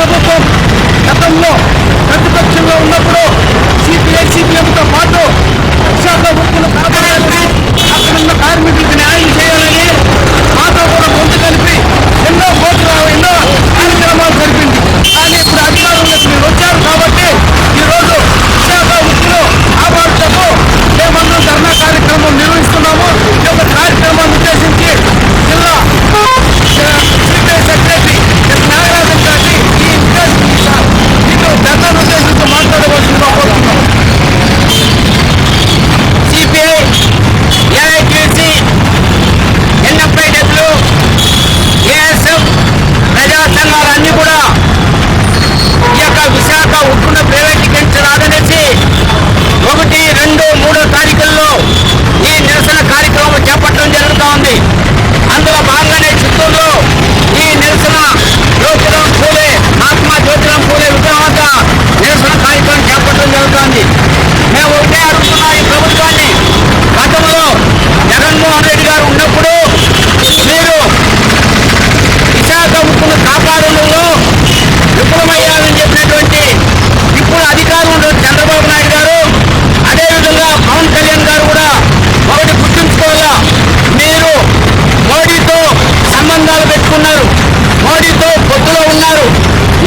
ప్రభుత్వం గతంలో ప్రతిపక్షంలో ఉన్నప్పుడు సిపిఐ సిపిఎంతో పాటు విశాఖ ఉక్కును కాపాడాలని, అక్కడున్న కార్మికులకు న్యాయం చేయాలని మాతో కూడా ముందు కలిపి ఎన్నో కార్యక్రమాలు జరిపింది. కానీ ఇప్పుడు అధికారంలోకి మీరు వచ్చారు కాబట్టి ఈరోజు విశాఖ ఉక్కును కాపాడుటకు మేమందరం ధర్నా కార్యక్రమం నిర్వహిస్తున్నాము. ఈ యొక్క కార్యక్రమాన్ని ఉద్దేశించి జిల్లా సిపిఐ సెక్రటరీ నాగరాజన్ గారిని మీకు ధర్నాను ఉద్దేశించి మాట్లాడవలసిందిగా కోరుతున్నాం. సిపిఐ, ఏఐటీసీ, ఎన్ఎఫ్ఐడబ్ల్యూ, ఏఎస్ఎఫ్ ప్రజా సంఘాలన్నీ కూడా ఈ యొక్క విశాఖ ఉక్కును ప్రైవేటీకరించరాదనేసి 1, 2, 3 తారీఖుల్లో ఈ నిరసన కార్యక్రమం చేపట్టడం జరుగుతూ ఉంది. అందులో భాగంగానే చిత్తూరులో ఈ నిరసన జ్యోతిరాం పూలే, మహాత్మా జ్యోతిరాం పూలే విగ్రహం నిరసన కార్యక్రమం చేపట్టడం జరుగుతోంది. మేము ఒకటే అడుగుతున్నాం ఈ ప్రభుత్వాన్ని, గతంలో జగన్మోహన్ రెడ్డి గారు ఉన్నప్పుడు మీరు విశాఖ ఉక్కును కాపాడంలో విఫలమయ్యారని చెప్పినటువంటి ఇప్పుడు అధికారంలో చంద్రబాబు నాయుడు గారు, అదేవిధంగా పవన్ కళ్యాణ్ గారు కూడా ఒకటి గుర్తుంచుకోవాలా, మీరు మోడీతో సంబంధాలు పెట్టుకున్నారు, మోడీతో పొత్తులో ఉన్నారు.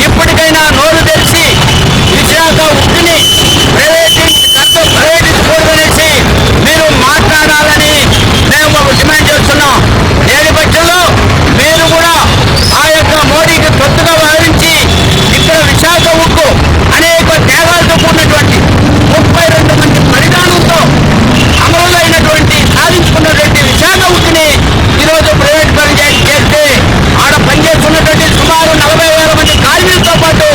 ఇప్పటికైనా నోరు తెరిచి విశాఖ ఉక్కుని ప్రైవేటీకూడదనేసి మీరు మాట్లాడాలని మేము డిమాండ్ చేస్తున్నాం. లేని పక్షంలో మీరు కూడా ఆ యొక్క మోడీకి తొత్తుగా భావించి ఇక్కడ విశాఖ ఉక్కు అనేక త్యాగాలతో కూడినటువంటి 32 మంది బలిదానంతో అమరులైనటువంటి సాధించుకున్నటువంటి విశాఖ ఉక్కుని ఈరోజు ప్రైవేట్ పని చేస్తే ఆడ పనిచేస్తున్నటువంటి సుమారు 40,000 మంది కార్మికులతో పాటు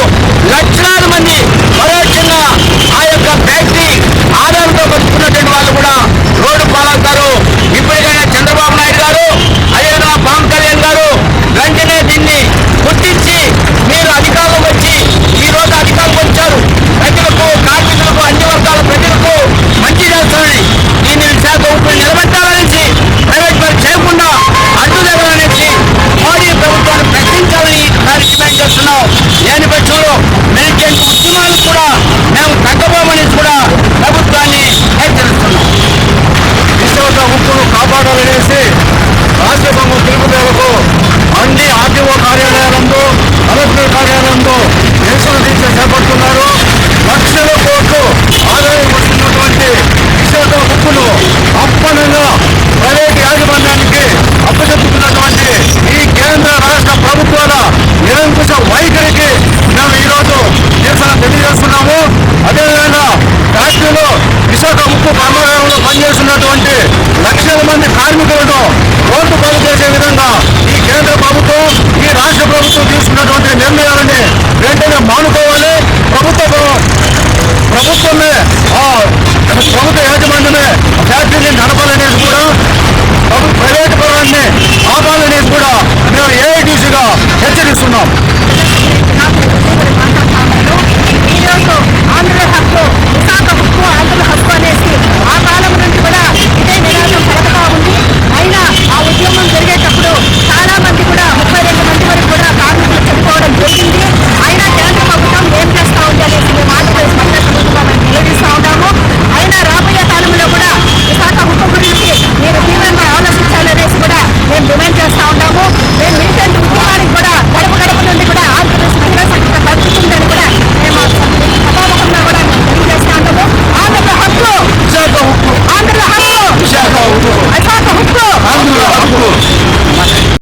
లక్షలాది మంది పరోక్షంగా ఆ యొక్క ఫ్యాక్టరీ ఆధారంతో బతుకున్నటువంటి వాళ్ళు కూడా రోడ్డు పాలవుతారు. ఇప్పటికైనా చంద్రబాబు నాయుడు గారు, అదేవిధంగా పవన్ కళ్యాణ్ గారు వెంటనే దీన్ని గుర్తించి మీరు అధికారంలోకి వచ్చి ఈ రోజు అధికారంలోకి వచ్చారు, ప్రజలకు, కార్మికులకు, అన్ని వర్గాల ప్రజలకు మంచి చేస్తారని, దీన్ని విశాఖ ఉక్కుని నిలబెట్టాలనేసి, ప్రైవేట్ పని చేయకుండా అడ్డుదగలనేసి మోడీ ప్రభుత్వాన్ని ప్రశ్నించాలని డిమాండ్ చేస్తున్నాం. లేని పక్షంలో మిలిటెంట్ ఉద్యమాలు కూడా మేము తగ్గబోమని కూడా ప్రభుత్వాన్ని హెచ్చరిస్తున్నాం. విశాఖ ఉక్కును కాపాడాలనేసి రాష్ట్ర ప్రభుత్వం పిలుపు మేరకు అన్ని ఆర్టీఓ కార్యాలయాలందు, కలెక్టర్ కార్యాలయంలో నిరసన దీక్ష చేపడుతున్నారు. లక్షల కోట్లు ఆదాయం వస్తున్నటువంటి విశాఖ ఉక్కును అప్పనంగా ప్రైవేట్ యాజమాన్యానికి అప్పచెప్పుతున్నటువంటి ఈ కేంద్ర రాష్ట్ర ప్రభుత్వాల నిరంకుశ వైఖరికి మేము ఈరోజు నిరసన తెలియజేస్తున్నాము. అదేవిధంగా ఫ్యాక్టరీలో విశాఖ ఉక్కు కర్మాగారంలో పనిచేస్తున్నటువంటి లక్షల మంది కార్మికులను రోడ్డు పాలు చేసే విధంగా ఈ కేంద్ర ప్రభుత్వం, ఈ రాష్ట్ర ప్రభుత్వం తీసుకున్నటువంటి నిర్ణయం